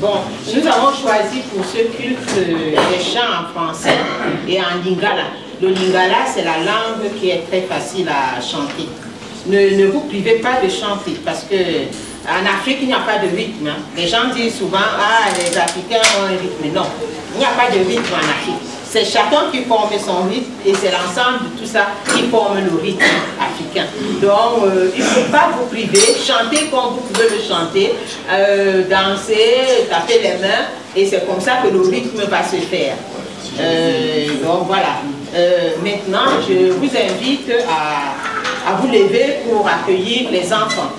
Bon, nous avons choisi pour ce culte des chants en français et en lingala. Le lingala, c'est la langue qui est très facile à chanter. Ne vous privez pas de chanter parce que en Afrique, il n'y a pas de rythme. Hein. Les gens disent souvent, ah, les Africains ont un rythme. Non, il n'y a pas de rythme en Afrique. C'est chacun qui forme son rythme et c'est l'ensemble de tout ça qui forme le rythme africain. Donc, il ne faut pas vous priver, chantez comme vous pouvez le chanter, danser, taper les mains et c'est comme ça que le rythme va se faire. Donc voilà. Maintenant, je vous invite à vous lever pour accueillir les enfants.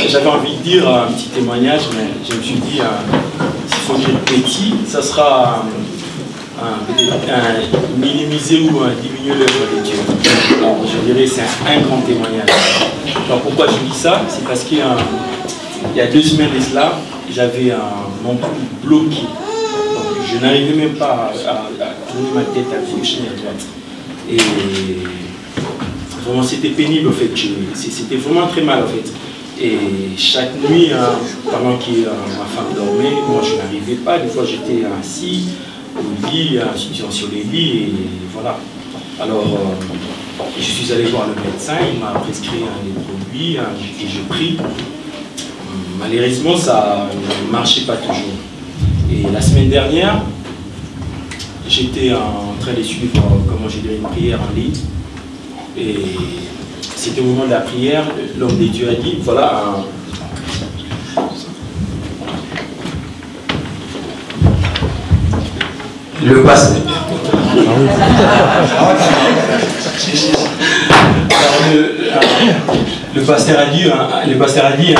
J'avais envie de dire un petit témoignage, mais je me suis dit, s'il faut dire petit, ça sera minimiser ou diminuer l'œuvre de Dieu. Alors, je dirais c'est un grand témoignage. Alors pourquoi je dis ça? C'est parce qu'il y a 2 semaines de cela, j'avais mon cou bloqué. Donc, je n'arrivais même pas à tourner ma tête à gauche et à droite. Et vraiment c'était pénible en fait, c'était vraiment très mal en fait. Et chaque nuit, pendant que ma femme dormait, moi je n'arrivais pas, des fois j'étais assis au lit, sur les lits, et voilà. Alors je suis allé voir le médecin, il m'a prescrit des produits, et je pris. Malheureusement ça ne marchait pas toujours. Et la semaine dernière, j'étais en train de suivre, comment je dirais, une prière en ligne. Et c'était au moment de la prière, l'homme de Dieu a dit, voilà, le passé. Le pasteur a dit,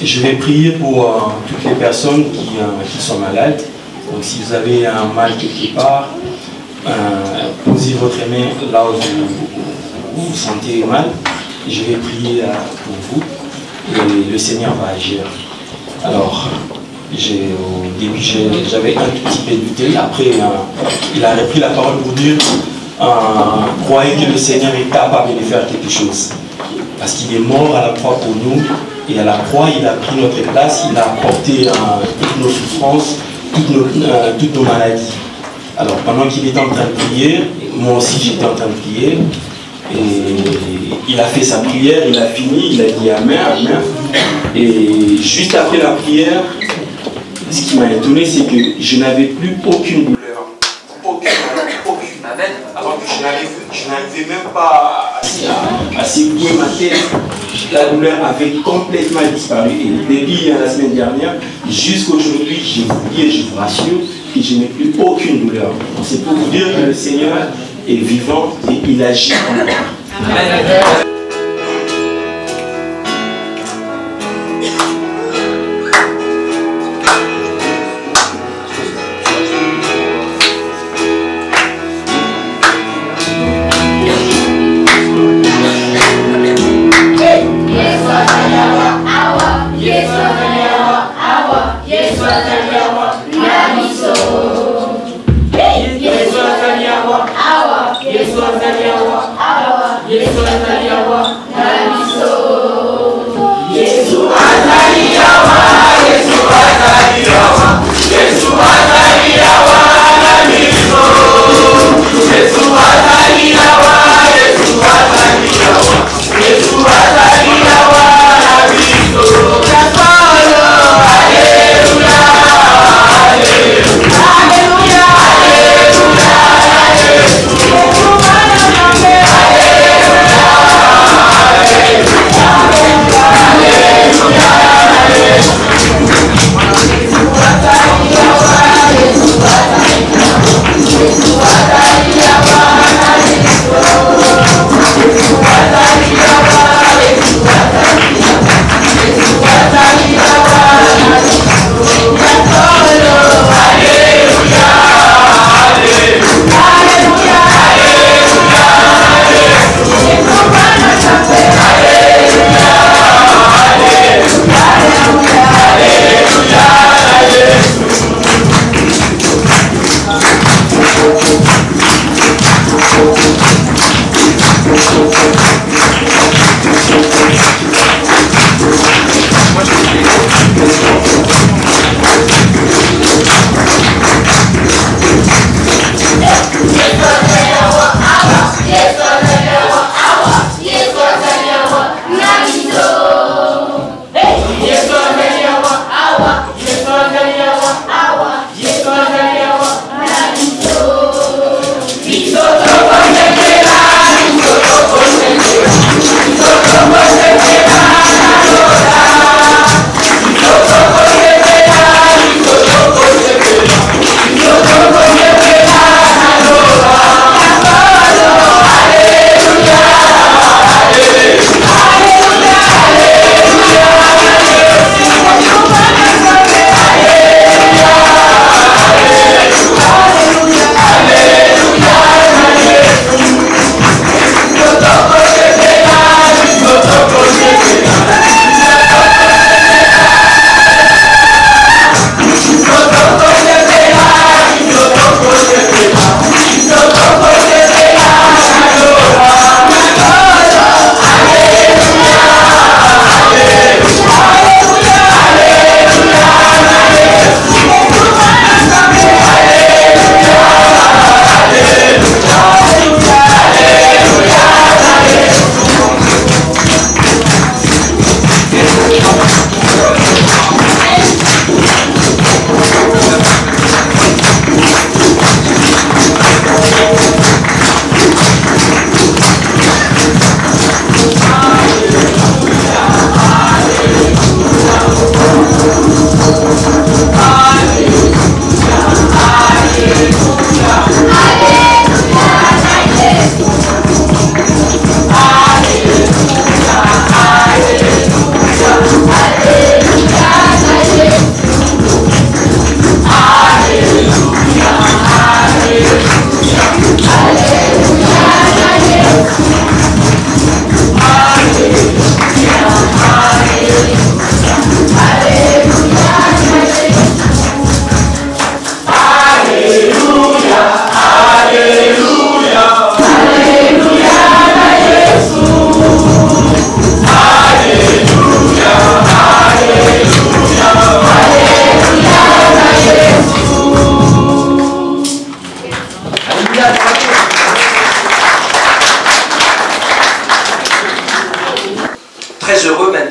je vais prier pour toutes les personnes qui sont malades. Donc si vous avez un mal quelque part, posez votre main là où vous vous sentez mal. Je vais prier pour vous et le Seigneur va agir. Alors, au début, j'avais un tout petit peu douté. Après, il a repris la parole pour dire croyez que le Seigneur est capable de faire quelque chose. Parce qu'il est mort à la croix pour nous. Et à la croix, il a pris notre place. Il a porté toutes nos souffrances, toutes nos maladies. Alors, pendant qu'il était en train de prier, moi aussi j'étais en train de prier. Et il a fait sa prière, il a fini, il a dit Amen, Amen. Et juste après la prière, ce qui m'a étonné, c'est que je n'avais plus aucune douleur. Aucune. Alors que je n'arrivais même pas à secouer ma tête. La douleur avait complètement disparu. Et depuis la semaine dernière, jusqu'aujourd'hui, je vous dis et je vous rassure que je n'ai plus aucune douleur. C'est pour vous dire que le Seigneur est vivant et il agit encore. Amen. Yes,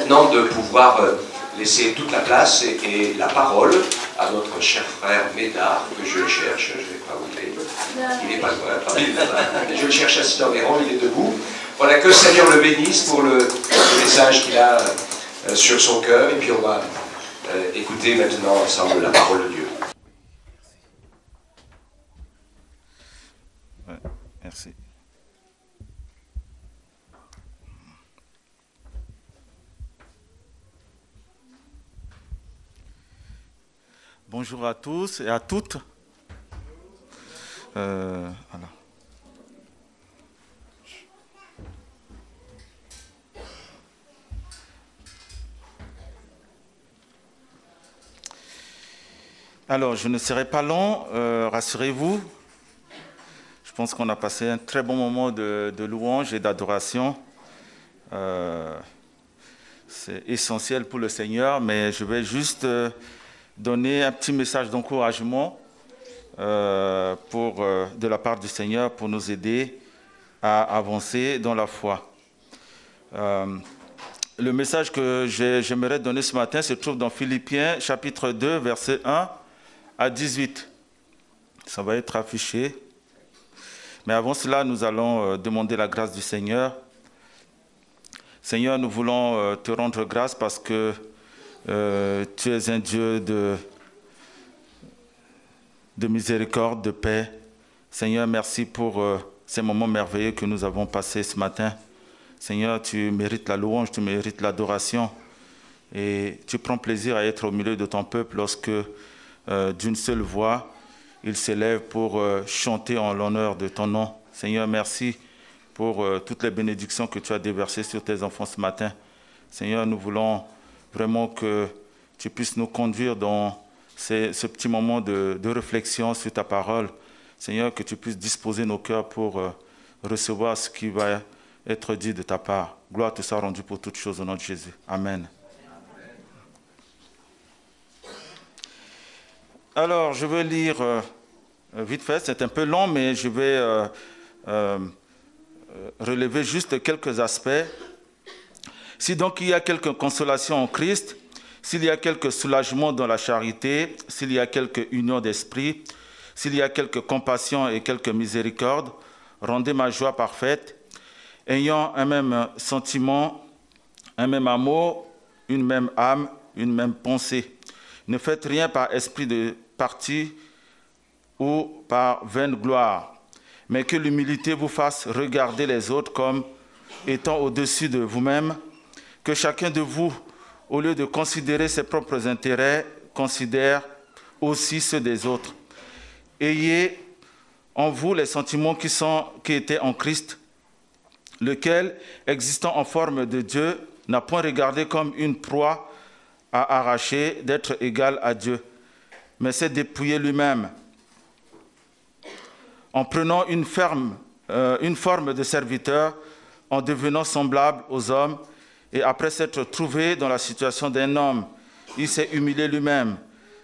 maintenant de pouvoir laisser toute la place et la parole à notre cher frère Médard, que je cherche, je ne sais pas où il est. Il n'est pas loin, je le cherche assis dans les rangs, il est debout. Voilà, que le Seigneur le bénisse pour le message qu'il a sur son cœur, et puis on va écouter maintenant ensemble la parole de Dieu. Ouais, merci. Bonjour à tous et à toutes. Voilà. Alors, je ne serai pas long, rassurez-vous. Je pense qu'on a passé un très bon moment de louange et d'adoration. C'est essentiel pour le Seigneur, mais je vais juste donner un petit message d'encouragement de la part du Seigneur pour nous aider à avancer dans la foi. Le message que j'aimerais donner ce matin se trouve dans Philippiens chapitre 2, verset 1 à 18. Ça va être affiché. Mais avant cela, nous allons demander la grâce du Seigneur. Seigneur, nous voulons te rendre grâce parce que tu es un Dieu de miséricorde, de paix. Seigneur, merci pour ces moments merveilleux que nous avons passés ce matin. Seigneur, tu mérites la louange, tu mérites l'adoration. Et tu prends plaisir à être au milieu de ton peuple lorsque, d'une seule voix, il s'élève pour chanter en l'honneur de ton nom. Seigneur, merci pour toutes les bénédictions que tu as déversées sur tes enfants ce matin. Seigneur, nous voulons vraiment que tu puisses nous conduire dans ce petit moment de réflexion sur ta parole. Seigneur, que tu puisses disposer nos cœurs pour recevoir ce qui va être dit de ta part. Gloire te soit rendue pour toutes choses au nom de Jésus. Amen. Alors, je vais lire vite fait, c'est un peu long, mais je vais relever juste quelques aspects. Si donc il y a quelque consolation en Christ, s'il y a quelque soulagement dans la charité, s'il y a quelque union d'esprit, s'il y a quelque compassion et quelque miséricorde, rendez ma joie parfaite, ayant un même sentiment, un même amour, une même âme, une même pensée. Ne faites rien par esprit de parti ou par vaine gloire, mais que l'humilité vous fasse regarder les autres comme étant au-dessus de vous-même, que chacun de vous, au lieu de considérer ses propres intérêts, considère aussi ceux des autres. Ayez en vous les sentiments qui étaient en Christ, lequel, existant en forme de Dieu, n'a point regardé comme une proie à arracher d'être égal à Dieu, mais s'est dépouillé lui-même, en prenant une forme de serviteur, en devenant semblable aux hommes, et après s'être trouvé dans la situation d'un homme, il s'est humilié lui-même,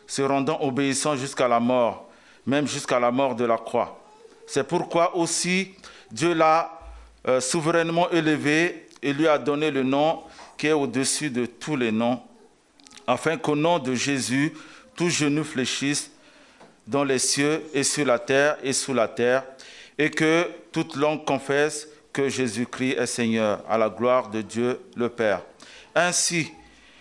se rendant obéissant jusqu'à la mort, même jusqu'à la mort de la croix. C'est pourquoi aussi Dieu l'a souverainement élevé et lui a donné le nom qui est au-dessus de tous les noms, afin qu'au nom de Jésus, tout genou fléchisse dans les cieux et sur la terre et sous la terre, et que toute langue confesse que Jésus-Christ est Seigneur, à la gloire de Dieu le Père. Ainsi,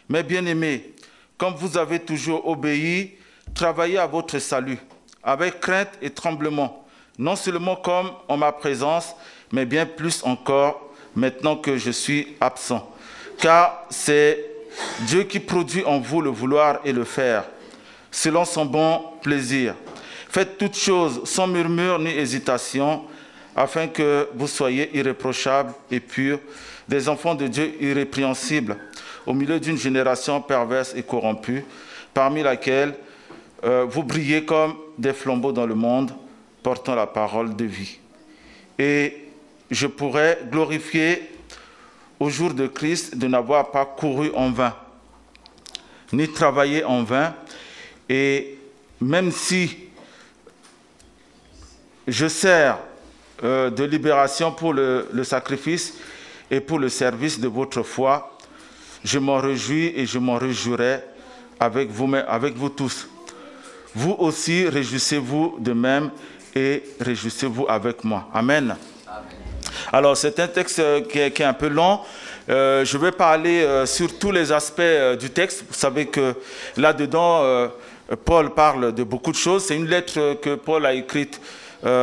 mes bien-aimés, comme vous avez toujours obéi, travaillez à votre salut, avec crainte et tremblement, non seulement comme en ma présence, mais bien plus encore maintenant que je suis absent. Car c'est Dieu qui produit en vous le vouloir et le faire, selon son bon plaisir. Faites toutes choses sans murmure ni hésitation, afin que vous soyez irréprochables et purs, des enfants de Dieu irrépréhensibles, au milieu d'une génération perverse et corrompue, parmi laquelle vous brillez comme des flambeaux dans le monde, portant la parole de vie. Et je pourrais glorifier au jour de Christ de n'avoir pas couru en vain, ni travaillé en vain, et même si je sers de libération pour le sacrifice et pour le service de votre foi, je m'en réjouis et je m'en réjouirai avec vous tous. Vous aussi, réjouissez-vous de même et réjouissez-vous avec moi. Amen. Alors, c'est un texte qui est un peu long. Je vais parler sur tous les aspects du texte. Vous savez que là-dedans, Paul parle de beaucoup de choses. C'est une lettre que Paul a écrite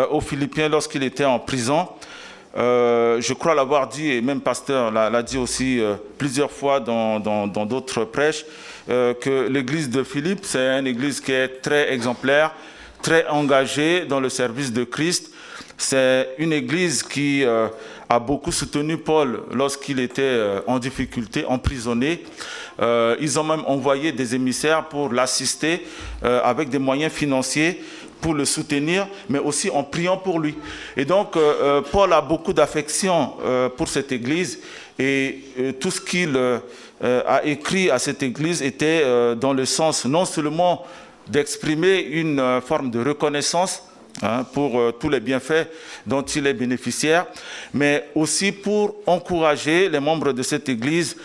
aux Philippiens lorsqu'il était en prison. Je crois l'avoir dit, et même pasteur l'a dit aussi plusieurs fois dans d'autres prêches, que l'église de Philippe, c'est une église qui est très exemplaire, très engagée dans le service de Christ. C'est une église qui a beaucoup soutenu Paul lorsqu'il était en difficulté, emprisonné. Ils ont même envoyé des émissaires pour l'assister avec des moyens financiers pour le soutenir, mais aussi en priant pour lui. Et donc, Paul a beaucoup d'affection pour cette église et tout ce qu'il a écrit à cette église était dans le sens non seulement d'exprimer une forme de reconnaissance pour tous les bienfaits dont il est bénéficiaire, mais aussi pour encourager les membres de cette église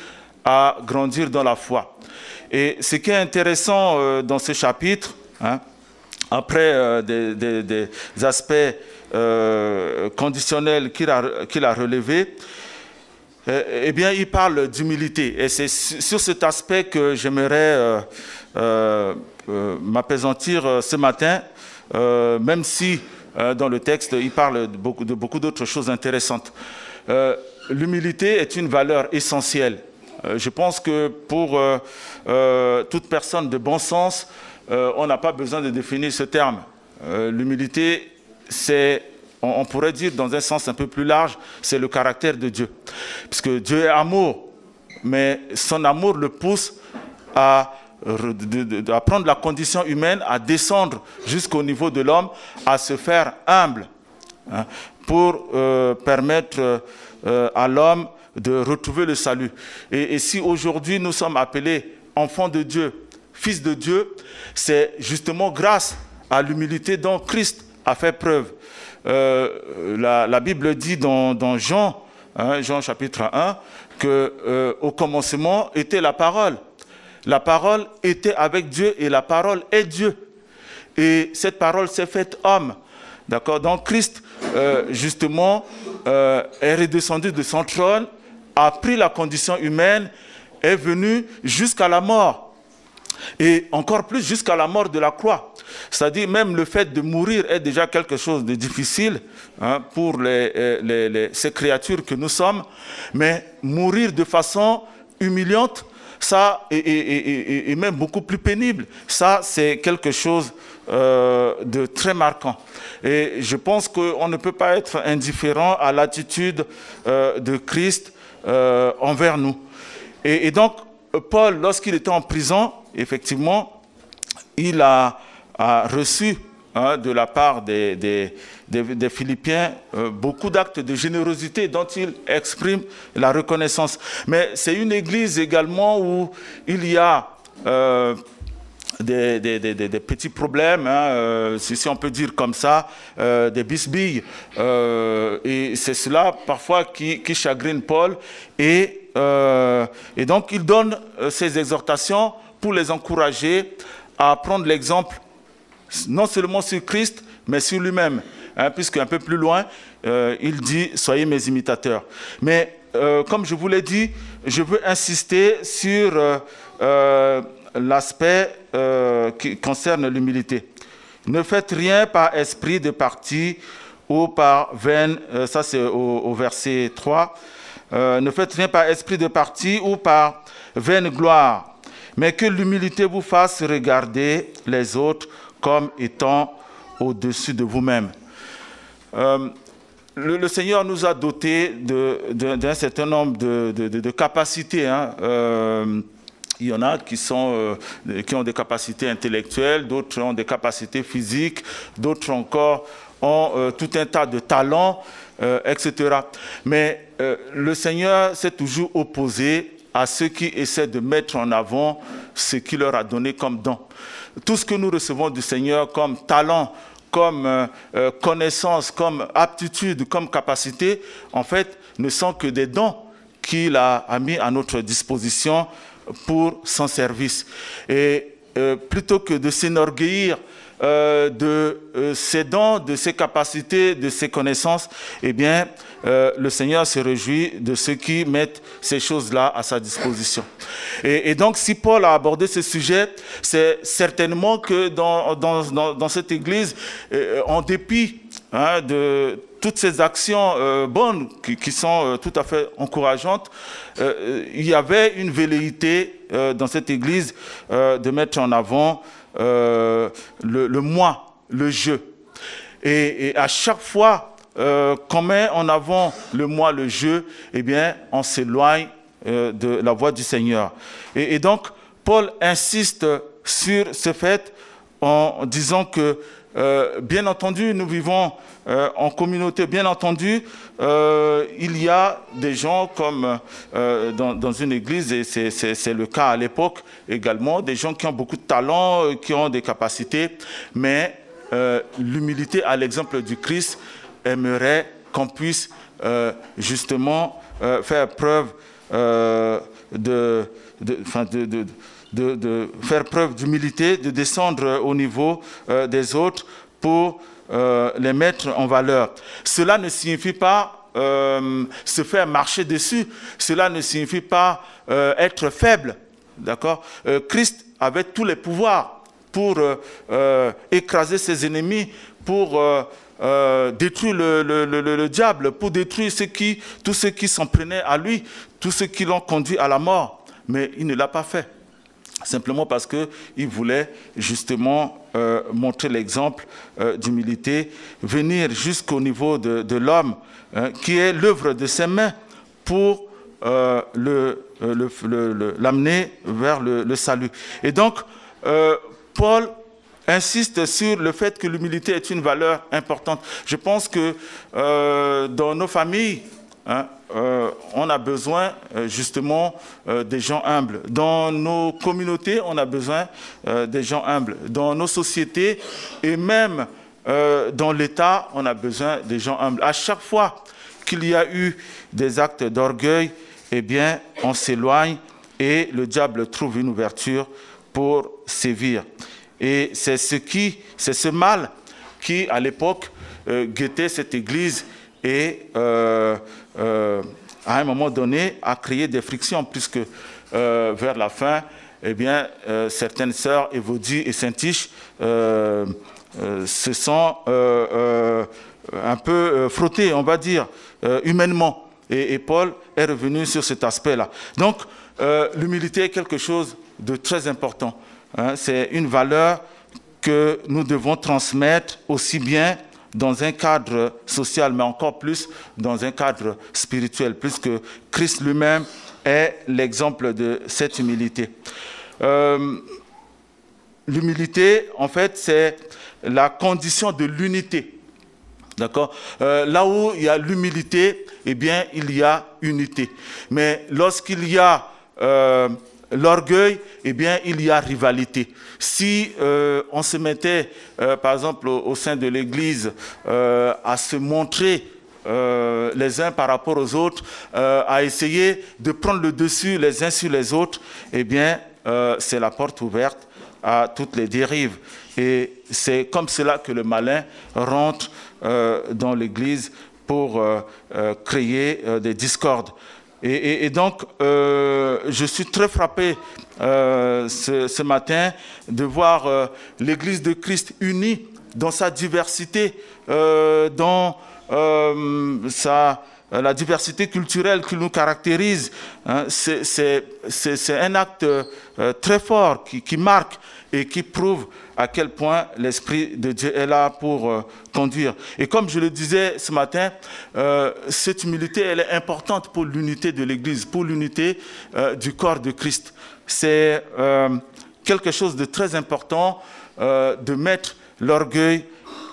à grandir dans la foi. Et ce qui est intéressant dans ce chapitre, après des aspects conditionnels qu'il a relevés, eh bien, il parle d'humilité. Et c'est sur cet aspect que j'aimerais m'appesantir ce matin, même si dans le texte, il parle de beaucoup d'autres choses intéressantes. L'humilité est une valeur essentielle. Je pense que pour toute personne de bon sens, on n'a pas besoin de définir ce terme. L'humilité, c'est, on pourrait dire dans un sens un peu plus large, c'est le caractère de Dieu. Parce que Dieu est amour, mais son amour le pousse à prendre la condition humaine, à descendre jusqu'au niveau de l'homme, à se faire humble, pour permettre à l'homme de retrouver le salut. Et si aujourd'hui nous sommes appelés enfants de Dieu, fils de Dieu, c'est justement grâce à l'humilité dont Christ a fait preuve. La Bible dit dans Jean, Jean chapitre 1, qu'au commencement était la parole. La parole était avec Dieu et la parole est Dieu. Et cette parole s'est faite homme. D'accord? Donc Christ, justement, est redescendu de son trône, a pris la condition humaine, est venu jusqu'à la mort. Et encore plus jusqu'à la mort de la croix. C'est-à-dire même le fait de mourir est déjà quelque chose de difficile pour ces créatures que nous sommes. Mais mourir de façon humiliante, ça, et même beaucoup plus pénible, ça c'est quelque chose de très marquant. Et je pense qu'on ne peut pas être indifférent à l'attitude de Christ envers nous. Et donc, Paul, lorsqu'il était en prison, effectivement, il a reçu de la part des Philippiens beaucoup d'actes de générosité dont il exprime la reconnaissance. Mais c'est une église également où il y a des petits problèmes, si on peut dire comme ça, des bisbilles. Et c'est cela parfois qui chagrine Paul. Et donc il donne ces exhortations pour les encourager à prendre l'exemple non seulement sur Christ, mais sur lui-même. Puisque un peu plus loin, il dit « Soyez mes imitateurs ». Mais comme je vous l'ai dit, je veux insister sur l'aspect qui concerne l'humilité. Ne faites rien par esprit de parti ou par vaine, ça c'est au verset 3, ne faites rien par esprit de parti ou par vaine gloire, mais que l'humilité vous fasse regarder les autres comme étant au-dessus de vous-même. Le Seigneur nous a dotés d'un certain nombre de capacités. Il y en a qui ont des capacités intellectuelles, d'autres ont des capacités physiques, d'autres encore ont tout un tas de talents, etc. Mais le Seigneur s'est toujours opposé à ceux qui essaient de mettre en avant ce qu'il leur a donné comme don. Tout ce que nous recevons du Seigneur comme talent, comme connaissance, comme aptitude, comme capacité, en fait, ne sont que des dons qu'il a mis à notre disposition pour son service. Et plutôt que de s'enorgueillir de ses dons, de ses capacités, de ses connaissances, eh bien, le Seigneur se réjouit de ceux qui mettent ces choses-là à sa disposition. Et donc, si Paul a abordé ce sujet, c'est certainement que dans cette Église, en dépit de toutes ces actions bonnes qui sont tout à fait encourageantes, il y avait une velléité dans cette Église de mettre en avant le moi, le je. Et à chaque fois qu'on met en avant le moi, le je, eh bien, on s'éloigne de la voie du Seigneur. Et donc, Paul insiste sur ce fait en disant que, bien entendu, nous vivons en communauté, bien entendu, il y a des gens comme dans une église, et c'est le cas à l'époque également, des gens qui ont beaucoup de talent, qui ont des capacités, mais l'humilité, à l'exemple du Christ, aimerait qu'on puisse justement faire preuve de faire preuve d'humilité, de descendre au niveau des autres pour les mettre en valeur. Cela ne signifie pas se faire marcher dessus, cela ne signifie pas être faible, d'accord? Christ avait tous les pouvoirs pour écraser ses ennemis, pour détruire le diable, pour détruire tous ceux qui s'en prenaient à lui, tous ceux qui l'ont conduit à la mort. Mais il ne l'a pas fait. Simplement parce qu'il voulait justement montrer l'exemple d'humilité, venir jusqu'au niveau de l'homme qui est l'œuvre de ses mains pour l'amener vers le salut. Et donc, Paul insiste sur le fait que l'humilité est une valeur importante. Je pense que dans nos familles, on a besoin justement des gens humbles. Dans nos communautés, on a besoin des gens humbles. Dans nos sociétés et même dans l'État, on a besoin des gens humbles. À chaque fois qu'il y a eu des actes d'orgueil, eh bien, on s'éloigne et le diable trouve une ouverture pour sévir. Et c'est ce mal qui, à l'époque, guettait cette Église et à un moment donné a créé des frictions, puisque vers la fin, eh bien, certaines sœurs, Évodie et Saint-Tiche, se sont un peu frottées, on va dire, humainement. Et Paul est revenu sur cet aspect-là. Donc, l'humilité est quelque chose de très important. C'est une valeur que nous devons transmettre aussi bien dans un cadre social, mais encore plus dans un cadre spirituel, puisque Christ lui-même est l'exemple de cette humilité. L'humilité, en fait, c'est la condition de l'unité. D'accord? Là où il y a l'humilité, eh bien, il y a unité. Mais lorsqu'il y a l'orgueil, eh bien, il y a rivalité. Si on se mettait, par exemple, au sein de l'Église, à se montrer les uns par rapport aux autres, à essayer de prendre le dessus les uns sur les autres, eh bien, c'est la porte ouverte à toutes les dérives. Et c'est comme cela que le malin rentre dans l'Église pour créer des discordes. Et donc, je suis très frappé ce matin de voir l'Église de Christ unie dans sa diversité, dans la diversité culturelle qui nous caractérise. Hein. C'est un acte très fort qui marque et qui prouve à quel point l'Esprit de Dieu est là pour conduire. Et comme je le disais ce matin, cette humilité, elle est importante pour l'unité de l'Église, pour l'unité du corps de Christ. C'est quelque chose de très important de mettre l'orgueil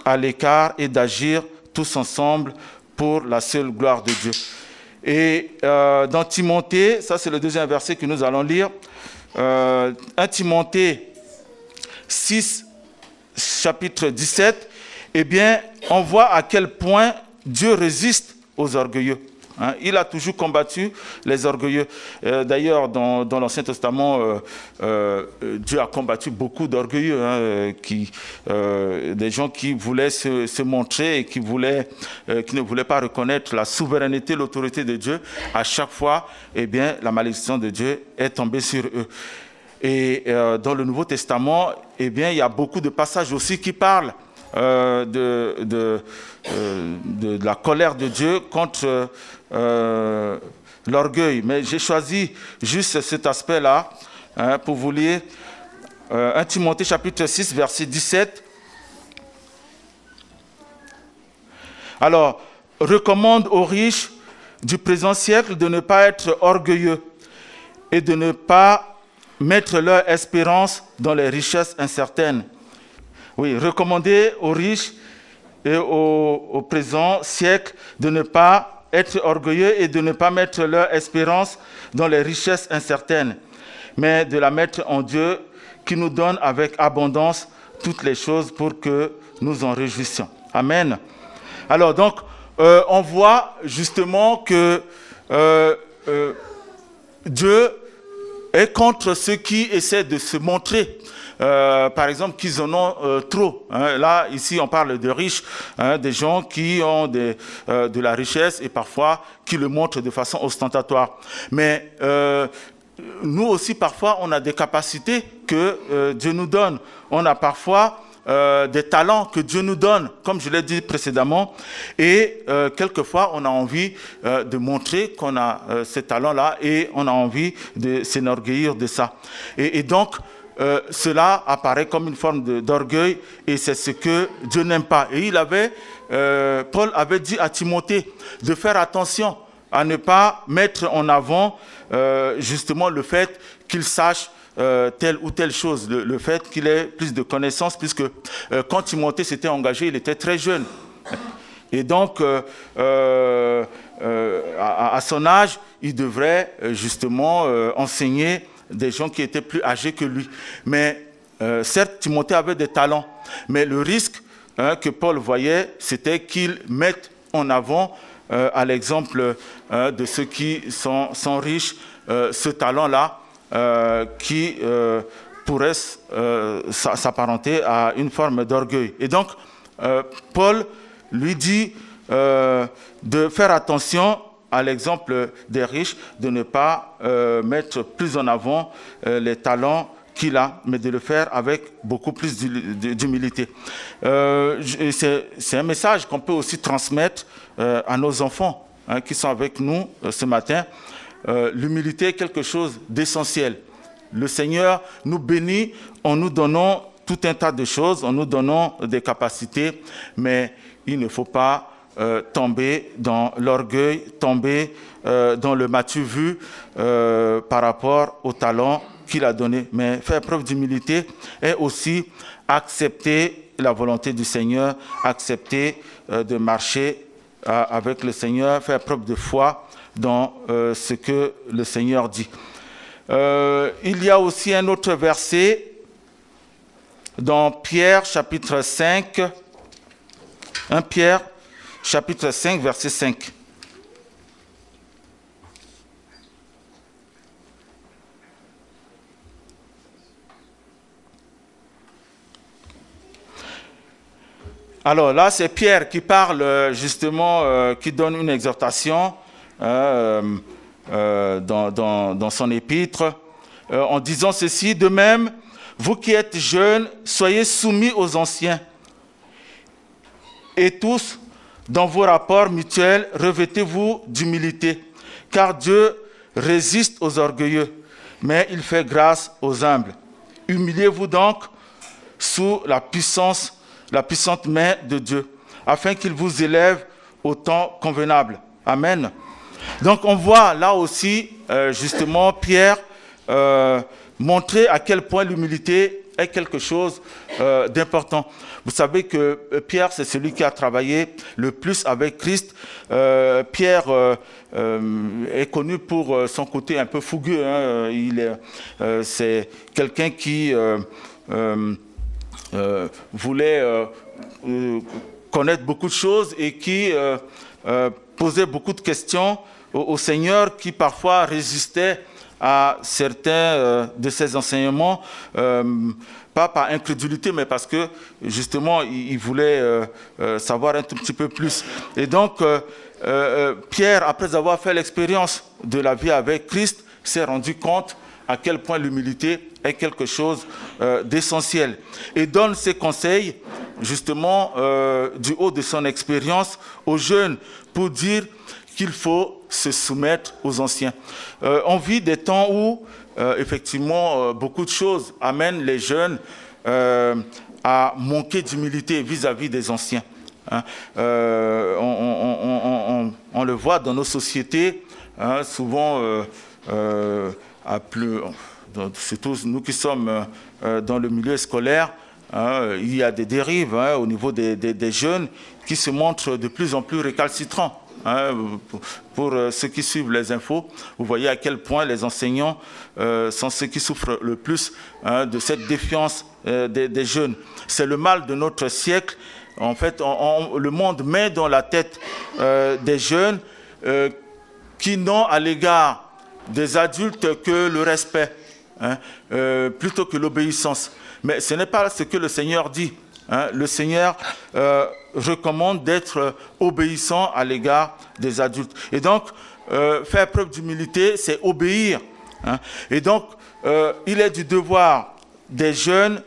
à l'écart et d'agir tous ensemble pour la seule gloire de Dieu. Et dans Timothée, ça c'est le deuxième verset que nous allons lire, 1 Timothée 6, chapitre 17, eh bien, on voit à quel point Dieu résiste aux orgueilleux. Hein. Il a toujours combattu les orgueilleux. D'ailleurs, dans l'Ancien Testament, Dieu a combattu beaucoup d'orgueilleux, hein, des gens qui voulaient se montrer et qui ne voulaient pas reconnaître la souveraineté, l'autorité de Dieu. À chaque fois, eh bien, la malédiction de Dieu est tombée sur eux. Et dans le Nouveau Testament, eh bien, il y a beaucoup de passages aussi qui parlent de la colère de Dieu contre l'orgueil. Mais j'ai choisi juste cet aspect-là hein, pour vous lire 1 Timothée chapitre 6, verset 17. Alors, recommande aux riches du présent siècle de ne pas être orgueilleux et de ne pas mettre leur espérance dans les richesses incertaines. Oui, recommander aux riches et au présent siècle de ne pas être orgueilleux et de ne pas mettre leur espérance dans les richesses incertaines, mais de la mettre en Dieu qui nous donne avec abondance toutes les choses pour que nous en réjouissions. Amen. Alors donc, on voit justement que Dieu est contre ceux qui essaient de se montrer. Par exemple, qu'ils en ont trop. Hein. Là, ici, on parle de riches, hein, des gens qui ont de la richesse et parfois qui le montrent de façon ostentatoire. Mais nous aussi, parfois, on a des capacités que Dieu nous donne. On a parfois des talents que Dieu nous donne, comme je l'ai dit précédemment. Et quelquefois, on a envie de montrer qu'on a ces talents-là et on a envie de s'enorgueillir de ça. Et donc, cela apparaît comme une forme d'orgueil et c'est ce que Dieu n'aime pas. Et Paul avait dit à Timothée de faire attention à ne pas mettre en avant justement le fait qu'il sache telle ou telle chose, le fait qu'il ait plus de connaissances, puisque quand Timothée s'était engagé, il était très jeune. Et donc, à son âge, il devrait justement enseigner des gens qui étaient plus âgés que lui. Mais certes, Timothée avait des talents, mais le risque que Paul voyait, c'était qu'il mette en avant, à l'exemple de ceux qui sont riches, ce talent-là qui pourrait s'apparenter à une forme d'orgueil. Et donc, Paul lui dit de faire attention à l'exemple des riches, de ne pas mettre plus en avant les talents qu'il a, mais de le faire avec beaucoup plus d'humilité. C'est un message qu'on peut aussi transmettre à nos enfants hein, qui sont avec nous ce matin. L'humilité est quelque chose d'essentiel. Le Seigneur nous bénit en nous donnant tout un tas de choses, en nous donnant des capacités, mais il ne faut pas tomber dans l'orgueil, tomber dans le m'as-tu vu par rapport au talent qu'il a donné. Mais faire preuve d'humilité est aussi accepter la volonté du Seigneur, accepter de marcher avec le Seigneur, faire preuve de foi dans ce que le Seigneur dit. Il y a aussi un autre verset dans Pierre chapitre 5, 1 Pierre chapitre 5, verset 5. Alors là, c'est Pierre qui parle justement, qui donne une exhortation dans son épître, en disant ceci: de même, vous qui êtes jeunes, soyez soumis aux anciens. Et tous, dans vos rapports mutuels, revêtez-vous d'humilité, car Dieu résiste aux orgueilleux, mais il fait grâce aux humbles. Humiliez-vous donc sous la puissante main de Dieu, afin qu'il vous élève au temps convenable. Amen. Donc on voit là aussi, justement, Pierre montrer à quel point l'humilité est quelque chose d'important. Vous savez que Pierre, c'est celui qui a travaillé le plus avec Christ. Pierre est connu pour son côté un peu fougueux. Hein. C'est quelqu'un qui voulait connaître beaucoup de choses et qui posait beaucoup de questions au Seigneur, qui parfois résistait à certains de ses enseignements, pas par incrédulité, mais parce que justement il voulait savoir un tout petit peu plus. Et donc Pierre, après avoir fait l'expérience de la vie avec Christ, s'est rendu compte à quel point l'humilité est quelque chose d'essentiel, et donne ses conseils justement du haut de son expérience aux jeunes pour dire qu'il faut se soumettre aux anciens. On vit des temps où, effectivement, beaucoup de choses amènent les jeunes à manquer d'humilité vis-à-vis des anciens. Hein. On le voit dans nos sociétés, hein, souvent, surtout nous qui sommes dans le milieu scolaire, hein, il y a des dérives hein, au niveau des jeunes qui se montrent de plus en plus récalcitrants. Pour ceux qui suivent les infos, vous voyez à quel point les enseignants sont ceux qui souffrent le plus de cette défiance des jeunes. C'est le mal de notre siècle. En fait, le monde met dans la tête des jeunes qui n'ont à l'égard des adultes que le respect, hein, plutôt que l'obéissance. Mais ce n'est pas ce que le Seigneur dit. Hein, le Seigneur recommande d'être obéissant à l'égard des adultes. Et donc, faire preuve d'humilité, c'est obéir. Hein. Et donc, il est du devoir des jeunes,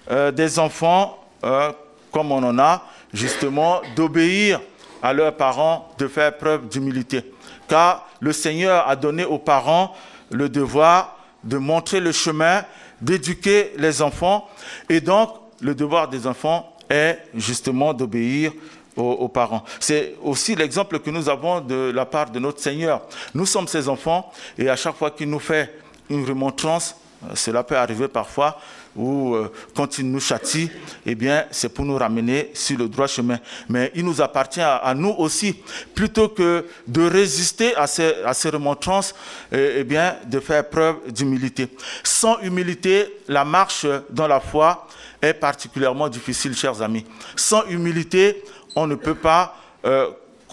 des enfants, comme on en a, justement, d'obéir à leurs parents, de faire preuve d'humilité. Car le Seigneur a donné aux parents le devoir de montrer le chemin, d'éduquer les enfants, et donc, le devoir des enfants est justement d'obéir aux parents. C'est aussi l'exemple que nous avons de la part de notre Seigneur. Nous sommes ses enfants et à chaque fois qu'il nous fait une remontrance, cela peut arriver parfois, ou quand il nous châtie, eh bien, c'est pour nous ramener sur le droit chemin. Mais il nous appartient à nous aussi, plutôt que de résister à ces remontrances, eh bien, de faire preuve d'humilité. Sans humilité, la marche dans la foi est particulièrement difficile, chers amis. Sans humilité, on ne peut pas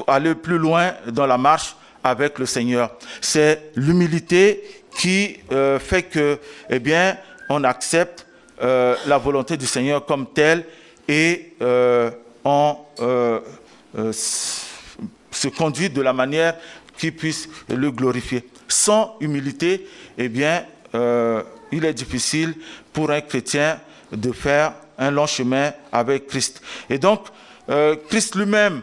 aller plus loin dans la marche avec le Seigneur. C'est l'humilité qui fait que, eh bien, on accepte la volonté du Seigneur comme telle et on se conduit de la manière qui puisse le glorifier. Sans humilité, eh bien, il est difficile pour un chrétien de faire un long chemin avec Christ. Et donc, Christ lui-même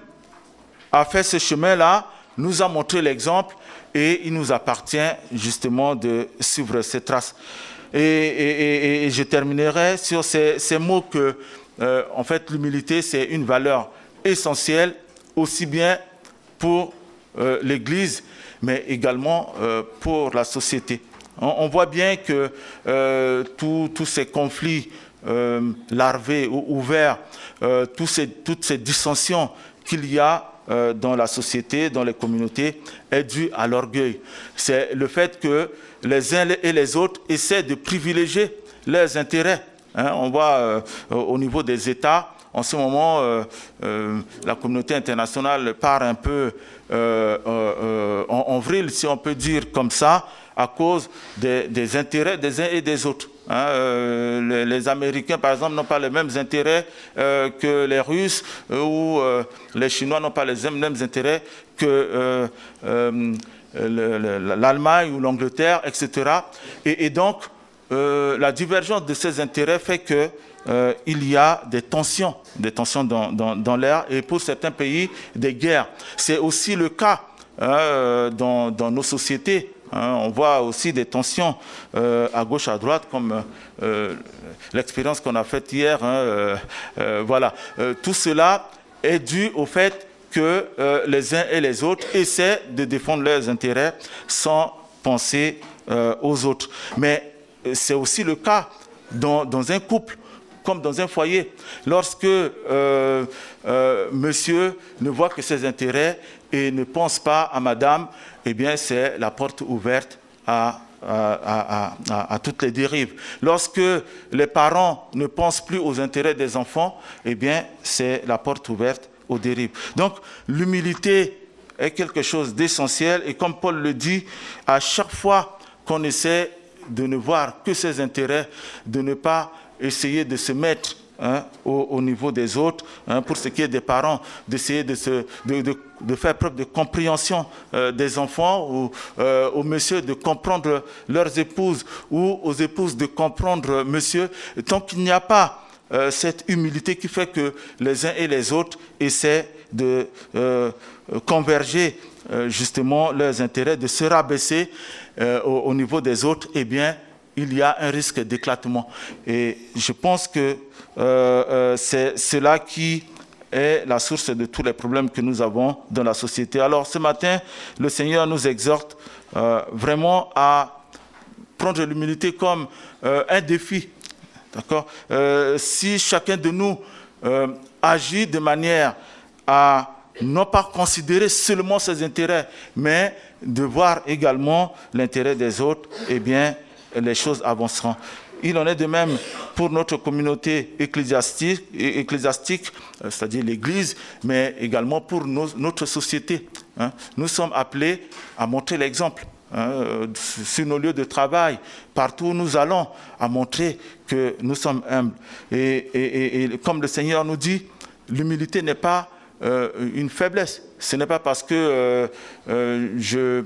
a fait ce chemin-là, nous a montré l'exemple et il nous appartient justement de suivre ses traces. Et je terminerai sur ces mots que, en fait, l'humilité, c'est une valeur essentielle, aussi bien pour l'Église, mais également pour la société. On voit bien que tous ces conflits larvés ou ouverts, toutes ces dissensions qu'il y a dans la société, dans les communautés, est due à l'orgueil. C'est le fait que les uns et les autres essaient de privilégier leurs intérêts. Hein, on voit au niveau des États, en ce moment, la communauté internationale part un peu en vrille, si on peut dire comme ça, à cause des intérêts des uns et des autres. Hein, les Américains, par exemple, n'ont pas les mêmes intérêts que les Russes, ou les Chinois n'ont pas les mêmes intérêts que l'Allemagne ou l'Angleterre, etc. Et donc, la divergence de ces intérêts fait que il y a des tensions dans l'air, et pour certains pays, des guerres. C'est aussi le cas dans nos sociétés. On voit aussi des tensions à gauche, à droite, comme l'expérience qu'on a faite hier. Voilà. Tout cela est dû au fait que les uns et les autres essaient de défendre leurs intérêts sans penser aux autres. Mais c'est aussi le cas dans un couple, comme dans un foyer. Lorsque monsieur ne voit que ses intérêts et ne pense pas à madame, eh bien c'est la porte ouverte à toutes les dérives. Lorsque les parents ne pensent plus aux intérêts des enfants, eh bien c'est la porte ouverte aux dérives. Donc l'humilité est quelque chose d'essentiel. Et comme Paul le dit, à chaque fois qu'on essaie de ne voir que ses intérêts, de ne pas essayer de se mettre au niveau des autres, pour ce qui est des parents, d'essayer de faire preuve de compréhension des enfants, ou aux messieurs de comprendre leurs épouses, ou aux épouses de comprendre monsieur, tant qu'il n'y a pas cette humilité qui fait que les uns et les autres essaient de converger justement leurs intérêts, de se rabaisser au niveau des autres, eh bien, il y a un risque d'éclatement. Et je pense que c'est cela qui est la source de tous les problèmes que nous avons dans la société. Alors ce matin, le Seigneur nous exhorte vraiment à prendre l'humilité comme un défi. D'accord ? Si chacun de nous agit de manière à non pas considérer seulement ses intérêts, mais de voir également l'intérêt des autres, eh bien, les choses avanceront. Il en est de même pour notre communauté ecclésiastique, c'est-à-dire l'Église, mais également pour notre société. Nous sommes appelés à montrer l'exemple. Sur nos lieux de travail, partout où nous allons, à montrer que nous sommes humbles. Et comme le Seigneur nous dit, l'humilité n'est pas une faiblesse. Ce n'est pas parce que je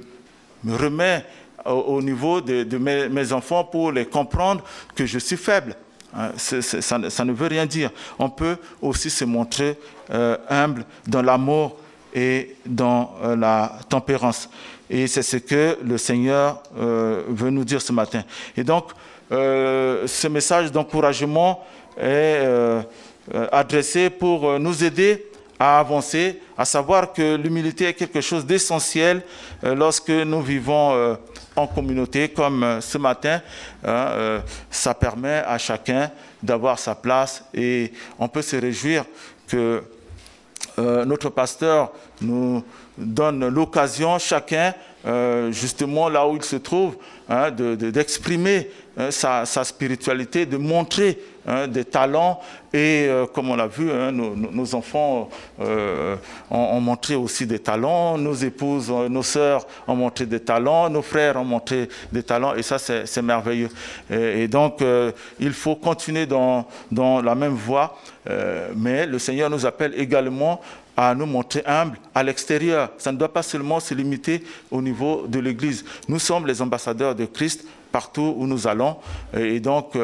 me remets au niveau de mes enfants pour les comprendre que je suis faible. Ça ne veut rien dire. On peut aussi se montrer humble dans l'amour et dans la tempérance. Et c'est ce que le Seigneur veut nous dire ce matin. Et donc, ce message d'encouragement est adressé pour nous aider à avancer, à savoir que l'humilité est quelque chose d'essentiel lorsque nous vivons en communauté, comme ce matin. Ça permet à chacun d'avoir sa place et on peut se réjouir que notre pasteur nous donne l'occasion, chacun, justement là où il se trouve, d'exprimer sa spiritualité, de montrer des talents. Et comme on l'a vu, nos enfants ont montré aussi des talents, nos épouses, nos sœurs ont montré des talents, nos frères ont montré des talents, et ça c'est merveilleux. Et donc il faut continuer dans la même voie, mais le Seigneur nous appelle également à nous montrer humbles à l'extérieur. Ça ne doit pas seulement se limiter au niveau de l'Église. Nous sommes les ambassadeurs de Christ partout où nous allons. Et donc,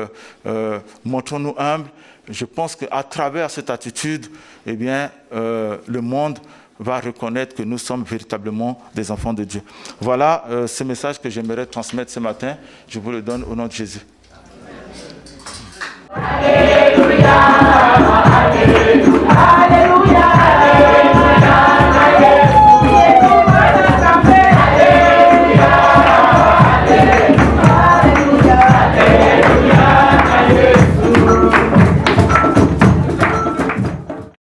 montrons-nous humbles. Je pense qu'à travers cette attitude, eh bien, le monde va reconnaître que nous sommes véritablement des enfants de Dieu. Voilà ce message que j'aimerais transmettre ce matin. Je vous le donne au nom de Jésus.